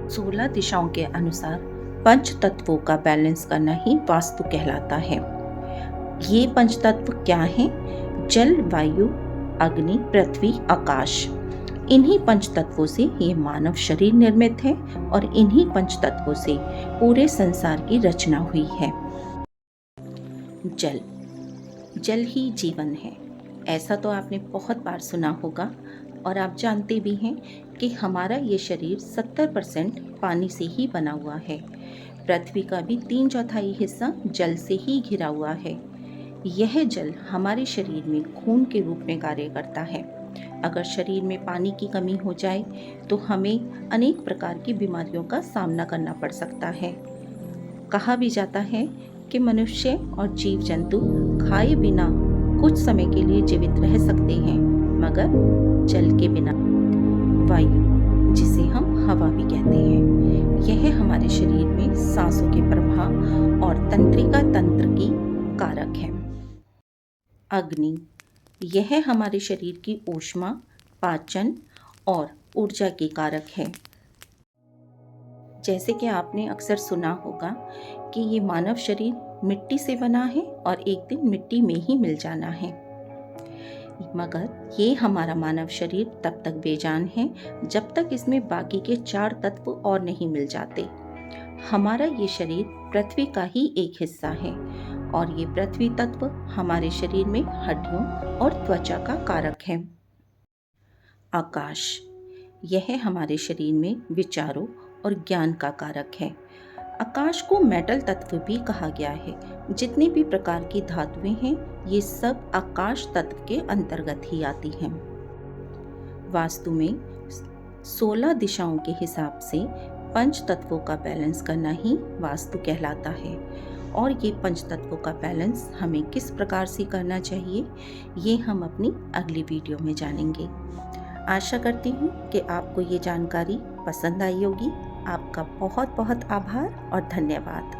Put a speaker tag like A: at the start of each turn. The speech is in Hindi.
A: 16 दिशाओं के अनुसार पंच तत्वों का बैलेंस करना ही वास्तु कहलाता है। ये पंच तत्व क्या हैं? जल, वायु, अग्नि, पृथ्वी, आकाश। इन्हीं पंच तत्वों से ये मानव शरीर निर्मित है और इन्हीं पंच तत्वों से पूरे संसार की रचना हुई है। जल, जल ही जीवन है। ऐसा तो आपने बहुत बार सुना होगा और आप जानते भी हैं कि हमारा ये शरीर 70% पानी से ही बना हुआ है। पृथ्वी का भी 3/4 हिस्सा जल से ही घिरा हुआ है। यह जल हमारे शरीर में खून के रूप में कार्य करता है। अगर शरीर में पानी की कमी हो जाए तो हमें अनेक प्रकार की बीमारियों का सामना करना पड़ सकता है। कहा भी जाता है कि मनुष्य और जीव जंतु खाए बिना कुछ समय के लिए जीवित रह सकते हैं, मगर जल के बिना। वायु, जिसे हम हवा भी कहते हैं, यह हमारे शरीर में सांसों के प्रवाह और तंत्रिका तंत्र की कारक है। अग्नि, यह हमारे शरीर की ऊष्मा, पाचन और ऊर्जा की कारक है। जैसे कि आपने अक्सर सुना होगा कि ये मानव शरीर मिट्टी से बना है और एक दिन मिट्टी में ही मिल जाना है, मगर ये हमारा मानव शरीर तब तक बेजान है जब तक इसमें बाकी के 4 तत्व और नहीं मिल जाते। हमारा ये शरीर पृथ्वी का ही एक हिस्सा है और ये पृथ्वी तत्व हमारे शरीर में हड्डियों और त्वचा का कारक है। आकाश, यह हमारे शरीर में विचारों और ज्ञान का कारक है। आकाश को मेटल तत्व भी कहा गया है। जितनी भी प्रकार की धातुएं हैं, ये सब आकाश तत्व के अंतर्गत ही आती हैं। वास्तु में 16 दिशाओं के हिसाब से पंच तत्वों का बैलेंस करना ही वास्तु कहलाता है और ये पंच तत्वों का बैलेंस हमें किस प्रकार से करना चाहिए, ये हम अपनी अगली वीडियो में जानेंगे। आशा करती हूँ कि आपको ये जानकारी पसंद आई होगी। आपका बहुत बहुत आभार और धन्यवाद।